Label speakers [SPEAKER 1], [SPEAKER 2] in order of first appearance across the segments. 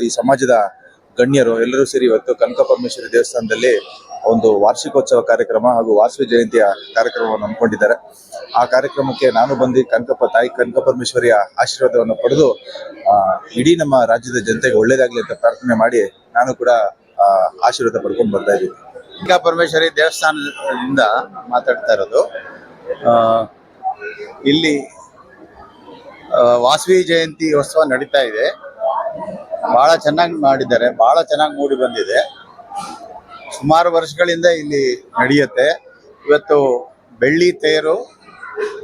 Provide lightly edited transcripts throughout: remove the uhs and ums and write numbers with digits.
[SPEAKER 1] ಈ ಸಮಾಜದ ಗಣ್ಯರು ಎಲ್ಲರೂ ಸೇರಿ ಇವತ್ತು ಕನಕ ಪರಮೇಶ್ವರಿ ದೇವಸ್ಥಾನದಲ್ಲಿ ಒಂದು ವಾರ್ಷಿಕೋತ್ಸವ ಕಾರ್ಯಕ್ರಮ ಹಾಗೂ ವಾಸವಿ ಜಯಂತಿಯ ಕಾರ್ಯಕ್ರಮವನ್ನು ಹಮ್ಮಿಕೊಂಡಿದ್ದಾರೆ. ಆ ಕಾರ್ಯಕ್ರಮಕ್ಕೆ ನಾನು ಬಂದು ತಾಯಿ ಕನಕ ಪರಮೇಶ್ವರಿಯ ಆಶೀರ್ವಾದವನ್ನು ಪಡೆದು ಇಡೀ ನಮ್ಮ ರಾಜ್ಯದ ಜನತೆಗೆ ಒಳ್ಳೇದಾಗಲಿ ಅಂತ ಪ್ರಾರ್ಥನೆ ಮಾಡಿ ನಾನು ಕೂಡ ಆಶೀರ್ವಾದ ಪಡ್ಕೊಂಡು ಬರ್ತಾ ಇದ್ದೀನಿ.
[SPEAKER 2] ಕನಕ ಪರಮೇಶ್ವರಿ ದೇವಸ್ಥಾನದಿಂದ ಮಾತಾಡ್ತಾ ಇರೋದು. ಇಲ್ಲಿ ವಾಸವಿ ಜಯಂತಿ ಉತ್ಸವ ನಡೀತಾ ಇದೆ. ಬಹಳ ಚೆನ್ನಾಗಿ ಮಾಡಿದ್ದಾರೆ, ಬಹಳ ಚೆನ್ನಾಗಿ ಮೂಡಿ ಬಂದಿದೆ. ಸುಮಾರು ವರ್ಷಗಳಿಂದ ಇಲ್ಲಿ ನಡೆಯುತ್ತೆ. ಇವತ್ತು ಬೆಳ್ಳಿ ತೇರು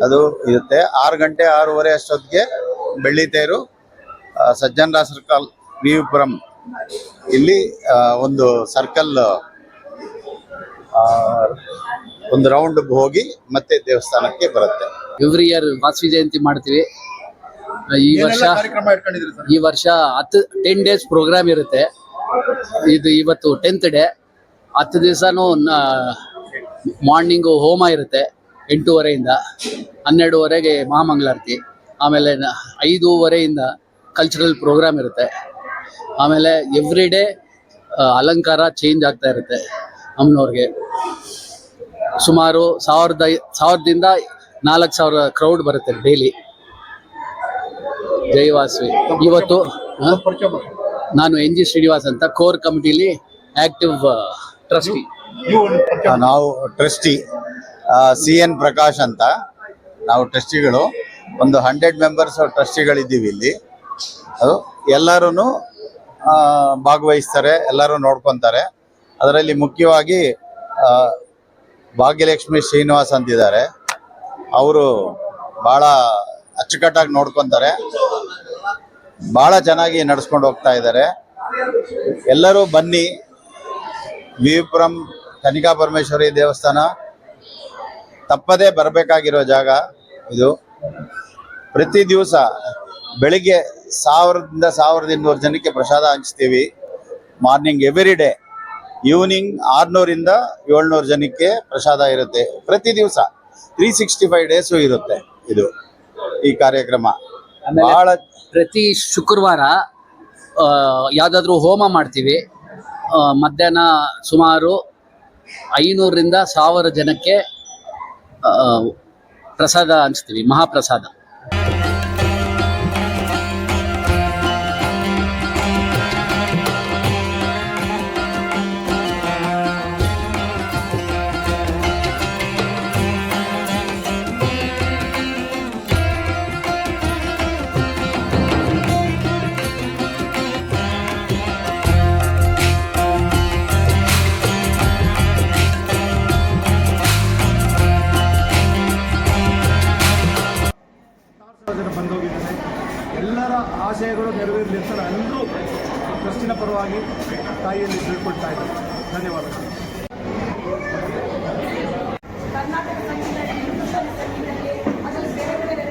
[SPEAKER 2] ಅದು ಇರುತ್ತೆ. 6 ಗಂಟೆ 6:30 ಅಷ್ಟೊತ್ತಿಗೆ ಬೆಳ್ಳಿ ತೇರು ಸಜ್ಜನರ ಸರ್ಕಲ್ ವಿಪುರಂ ಇಲ್ಲಿ ಒಂದು ಸರ್ಕಲ್ ಒಂದು ರೌಂಡ್ ಹೋಗಿ ಮತ್ತೆ ದೇವಸ್ಥಾನಕ್ಕೆ ಬರುತ್ತೆ.
[SPEAKER 3] ಎವ್ರಿ ಇಯರ್ ವಾಸವಿ ಜಯಂತಿ ಮಾಡ್ತೀವಿ. ಈ ವರ್ಷ 10 ಡೇಸ್ ಪ್ರೋಗ್ರಾಮ್ ಇರುತ್ತೆ. ಇವತ್ತು 10th ಡೇ. 10 ದಿವಸನೂ ಮಾರ್ನಿಂಗು ಹೋಮ ಇರುತ್ತೆ 8:30 12:00 ಮಹಾಮಂಗಳಾರತಿ. ಆಮೇಲೆ 5:30 ಕಲ್ಚರಲ್ ಪ್ರೋಗ್ರಾಮ್ ಇರುತ್ತೆ. ಆಮೇಲೆ ಎವ್ರಿ ಡೇ ಅಲಂಕಾರ ಚೇಂಜ್ ಆಗ್ತಾ ಇರುತ್ತೆ. ಅಮ್ಮನವ್ರಿಗೆ ಸುಮಾರು 1000ದಿಂದ 4000 ಕ್ರೌಡ್ ಬರುತ್ತೆ ಡೈಲಿ. ಜೈ ವಾಸವಿ. ಇವತ್ತು ನಾನು NG ಶ್ರೀನಿವಾಸ್ ಅಂತ ಕೋರ್ ಕಮಿಟಿಲಿ ಆಕ್ಟಿವ್ ಟ್ರಸ್ಟಿ.
[SPEAKER 2] ನಾವು ಟ್ರಸ್ಟಿ CN ಪ್ರಕಾಶ್ ಅಂತ ನಾವು ಟ್ರಸ್ಟಿಗಳು. ಒಂದು 100 ಮೆಂಬರ್ಸ್ ಟ್ರಸ್ಟಿಗಳಿದ್ದೀವಿ ಇಲ್ಲಿ. ಅದು ಎಲ್ಲರೂ ಭಾಗವಹಿಸ್ತಾರೆ, ಎಲ್ಲರೂ ನೋಡ್ಕೊತಾರೆ. ಅದರಲ್ಲಿ ಮುಖ್ಯವಾಗಿ ಭಾಗ್ಯಲಕ್ಷ್ಮಿ ಶ್ರೀನಿವಾಸ್ ಅಂತಿದ್ದಾರೆ. ಅವರು ಭಾಳ ಅಚ್ಚುಕಟ್ಟಾಗಿ ನೋಡ್ಕೊತಾರೆ, ಭಾಳ ಚೆನ್ನಾಗಿ ನಡೆಸ್ಕೊಂಡು ಹೋಗ್ತಾ ಇದ್ದಾರೆ. ಎಲ್ಲರೂ ಬನ್ನಿ. ವಿಪುರಂ ಕನಿಕಾ ಪರಮೇಶ್ವರಿ ದೇವಸ್ಥಾನ ತಪ್ಪದೇ ಬರಬೇಕಾಗಿರೋ ಜಾಗ ಇದು. ಪ್ರತಿ ದಿವಸ ಬೆಳಿಗ್ಗೆ 1000ದಿಂದ 1200 ಜನಕ್ಕೆ ಪ್ರಸಾದ ಹಂಚ್ತೀವಿ. Morning every day. ಈವ್ನಿಂಗ್ 600ರಿಂದ 700 ಜನಕ್ಕೆ ಪ್ರಸಾದ ಇರುತ್ತೆ. ಪ್ರತಿ ದಿವಸ 365 ಡೇಸು ಇರುತ್ತೆ ಇದು ಈ ಕಾರ್ಯಕ್ರಮ. ಬಹಳ
[SPEAKER 3] ಪ್ರತಿ ಶುಕ್ರವಾರ ಯಾವುದಾದ್ರೂ ಹೋಮ ಮಾಡ್ತೀವಿ. ಮಧ್ಯಾಹ್ನ ಸುಮಾರು 500ರಿಂದ 1000 ಜನಕ್ಕೆ ಪ್ರಸಾದ ಹಂಚ್ತೀವಿ, ಮಹಾಪ್ರಸಾದ.
[SPEAKER 4] ಬಂದೋಗಿದ್ದೇನೆ. ಎಲ್ಲರ ಆಶಯಗಳು ನೆರವೇರಲಿ ಅಂತ ಎಲ್ಲರೂ ಟ್ರಸ್ಟಿನ ಪರವಾಗಿ ತಾಯಿಯಲ್ಲಿ ತಿಳ್ಕೊಳ್ತಾ ಇದ್ದಾರೆ. ಧನ್ಯವಾದಗಳು.
[SPEAKER 5] ಕರ್ನಾಟಕ ಸಂಗೀತದಲ್ಲಿ ಅದರಲ್ಲಿ ಬೇರೆ ಬೇರೆ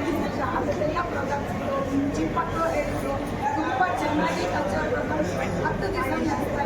[SPEAKER 5] ಅದೆಲ್ಲ ಪ್ರೋಗ್ರಾಮ್ಸ್ಗಳು ಚಿಕ್ಕ ಮಕ್ಕಳು ಹೇಳಿದ್ರು ತುಂಬ ಚೆನ್ನಾಗಿ ಕಲ್ಚರಲ್ ಪ್ರೋಗ್ರಾಮ್ಸ್ 10 ದಿವಸ